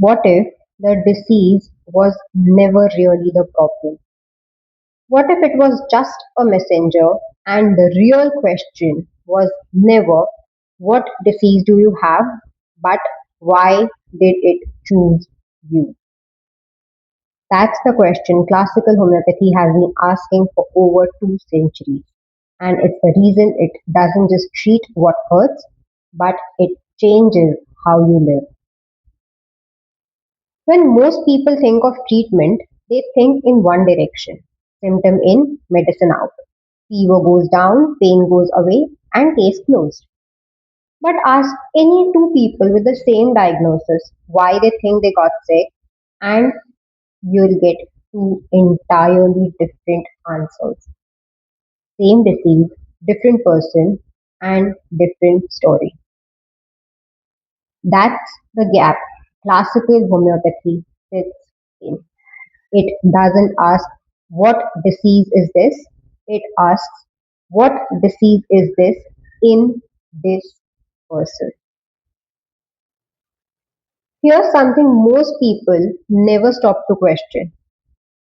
What if the disease was never really the problem? What if it was just a messenger and the real question was never what disease do you have, but why did it choose you? That's the question classical homeopathy has been asking for over 2 centuries. And it's the reason it doesn't just treat what hurts, but it changes how you live. When most people think of treatment, they think in one direction: symptom in, medicine out. Fever goes down, pain goes away, and case closed. But ask any two people with the same diagnosis why they think they got sick, and you'll get two entirely different answers. Same disease, different person, and different story. That's the gap classical homeopathy sits in. It doesn't ask what disease is this, it asks what disease is this in this person. Here's something most people never stop to question.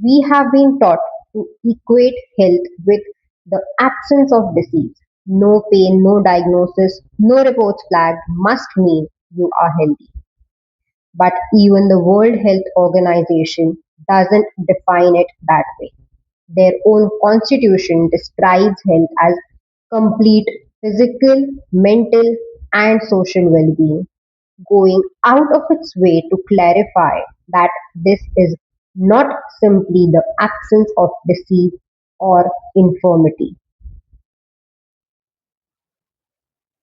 We have been taught to equate health with the absence of disease. No pain, no diagnosis, no reports flagged must mean you are healthy. But even the World Health Organization doesn't define it that way. Their own constitution describes health as complete physical, mental, and social well being, going out of its way to clarify that this is not simply the absence of disease or infirmity.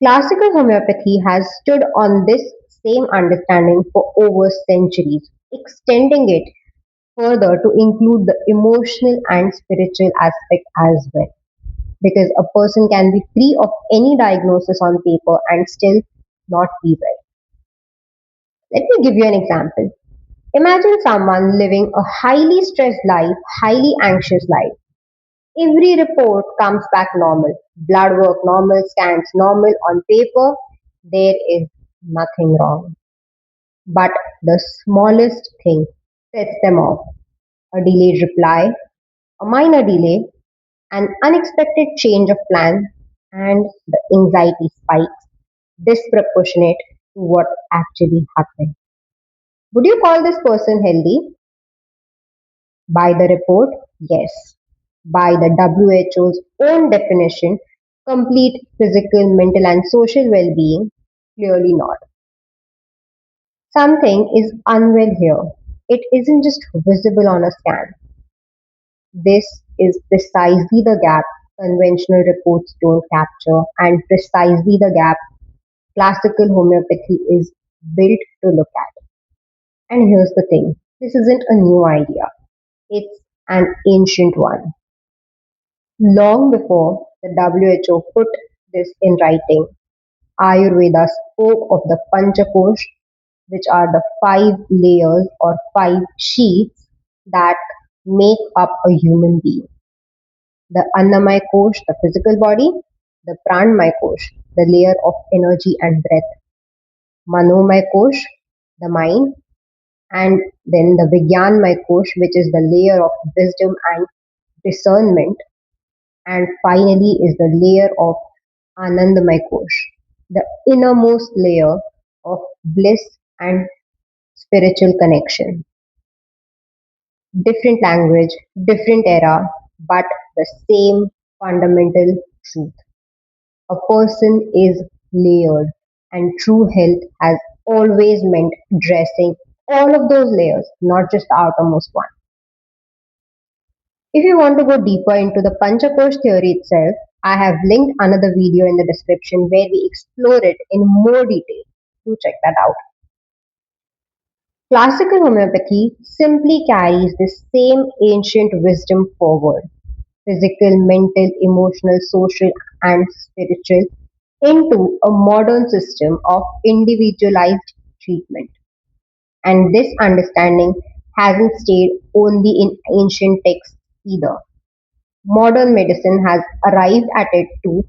Classical homeopathy has stood on this same understanding for over centuries, extending it further to include the emotional and spiritual aspect as well. Because a person can be free of any diagnosis on paper and still not be well. Let me give you an example. Imagine someone living a highly stressed life, highly anxious life. Every report comes back normal. Blood work normal, scans normal. On paper, there is nothing wrong. But the smallest thing sets them off. A delayed reply, a minor delay, an unexpected change of plan, and the anxiety spikes disproportionate to what actually happened. Would you call this person healthy? By the report, yes. By the WHO's own definition, complete physical, mental, and social well being, clearly not. Something is unwell here. It isn't just visible on a scan. This is precisely the gap conventional reports don't capture, and precisely the gap classical homeopathy is built to look at. And here's the thing: this isn't a new idea, it's an ancient one. Long before the WHO put this in writing, Ayurveda spoke of the Panchakosh, which are the 5 layers or 5 sheets that make up a human being. The Annamaya Kosh, the physical body; the Pranamaya Kosh, the layer of energy and breath; Manomaya Kosh, the mind; and then the Vigyanmaya Kosh, which is the layer of wisdom and discernment; and finally is the layer of Anandamaya Kosh, the innermost layer of bliss and spiritual connection. Different language, different era, but the same fundamental truth. A person is layered, and true health has always meant dressing all of those layers, not just the outermost one. If you want to go deeper into the Panchakosh theory itself, I have linked another video in the description where we explore it in more detail. Do check that out. Classical homeopathy simply carries this same ancient wisdom forward: physical, mental, emotional, social, and spiritual into a modern system of individualized treatment. And this understanding hasn't stayed only in ancient texts either. Modern medicine has arrived at it too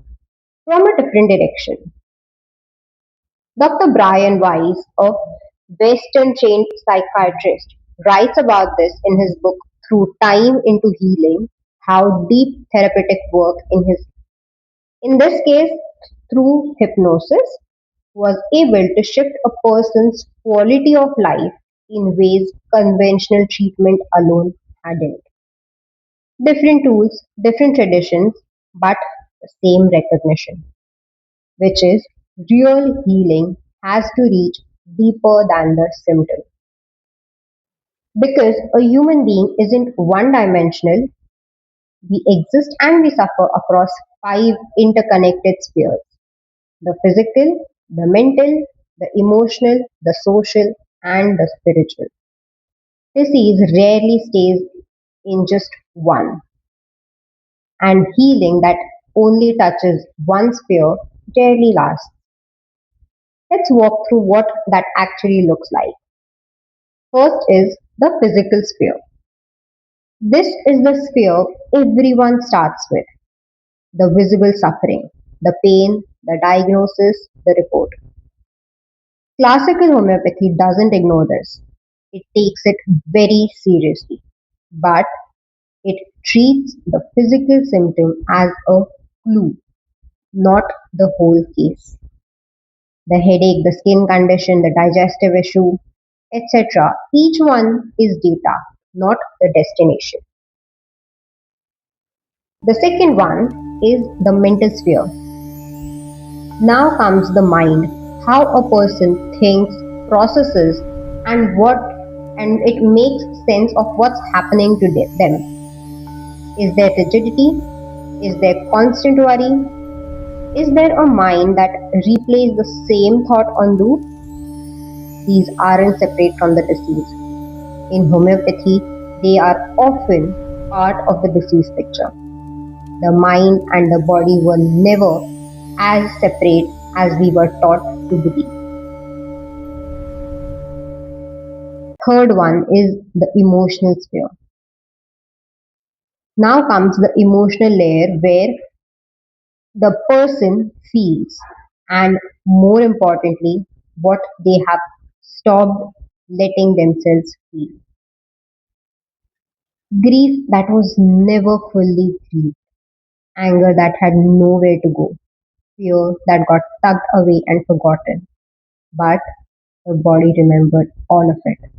from a different direction. Dr. Brian Weiss, a Western trained psychiatrist, writes about this in his book Through Time into Healing, how deep therapeutic work in this case through hypnosis was able to shift a person's quality of life in ways conventional treatment alone hadn't. Different tools, different traditions, but the same recognition, which is real healing has to reach deeper than the symptom. Because a human being isn't one dimensional, we exist and we suffer across five interconnected spheres: the physical, the mental, the emotional, the social, and the spiritual. Disease rarely stays in just one, and healing that only touches one sphere rarely lasts. Let's walk through what that actually looks like. First is the physical sphere. This is the sphere everyone starts with: the visible suffering, the pain, the diagnosis, the report. Classical homeopathy doesn't ignore this. It takes it very seriously, but it treats the physical symptom as a clue, not the whole case. The headache, the skin condition, the digestive issue, etc. Each one is data, not the destination. The second one is the mental sphere. Now comes the mind, how a person thinks, processes, and what and it makes sense of what's happening to them. Is there rigidity? Is there constant worry? Is there a mind that replays the same thought on loop? These aren't separate from the disease. In homeopathy, they are often part of the disease picture. The mind and the body were never as separate as we were taught to believe. Third one is the emotional sphere. Now comes the emotional layer where the person feels, and more importantly, what they have stopped letting themselves feel. Grief that was never fully grieved, anger that had nowhere to go, fear that got tucked away and forgotten, but the body remembered all of it.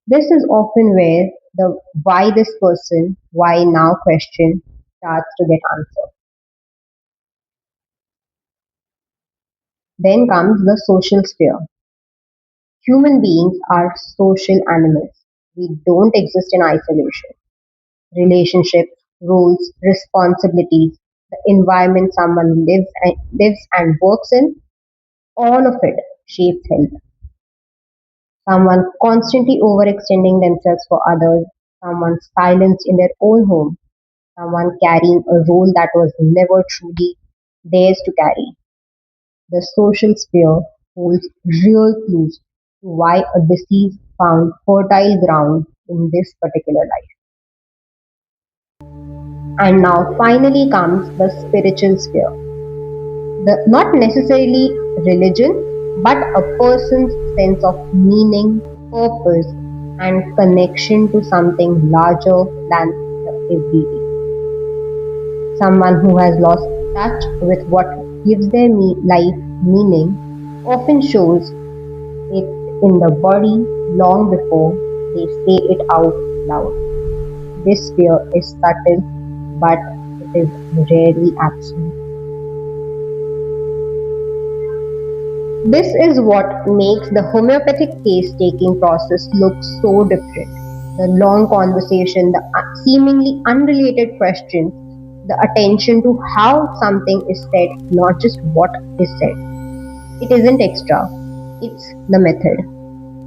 This is often where the why this person, why now question starts to get answered. Then comes the social sphere. Human beings are social animals. We don't exist in isolation. Relationships, roles, responsibilities, the environment someone lives and works in, all of it shapes health. Someone constantly overextending themselves for others, someone silenced in their own home, someone carrying a role that was never truly theirs to carry. The social sphere holds real clues to why a disease found fertile ground in this particular life. And now finally comes the spiritual sphere. Not necessarily religion, but a person's sense of meaning, purpose, and connection to something larger than the everyday. Someone who has lost touch with what gives their life meaning often shows it in the body long before they say it out loud. This fear is subtle, but it is rarely absent. This is what makes the homeopathic case taking process look so different. The long conversation, the seemingly unrelated questions, the attention to how something is said, not just what is said. It isn't extra, it's the method.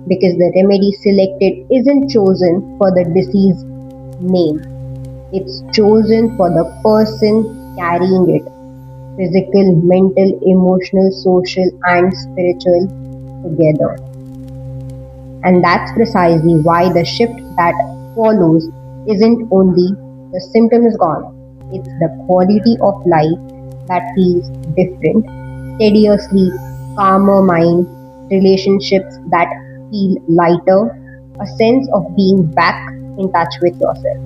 Because the remedy selected isn't chosen for the disease name, it's chosen for the person carrying it: physical, mental, emotional, social, and spiritual together. And that's precisely why the shift that follows isn't only the symptom is gone, it's the quality of life that feels different, steadier sleep, calmer mind, relationships that feel lighter, a sense of being back in touch with yourself.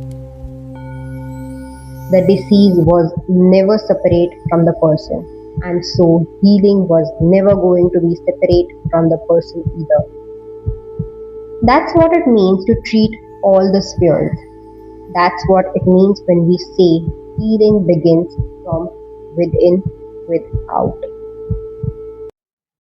The disease was never separate from the person, and so healing was never going to be separate from the person either. That's what it means to treat all the spheres. That's what it means when we say healing begins from within, without.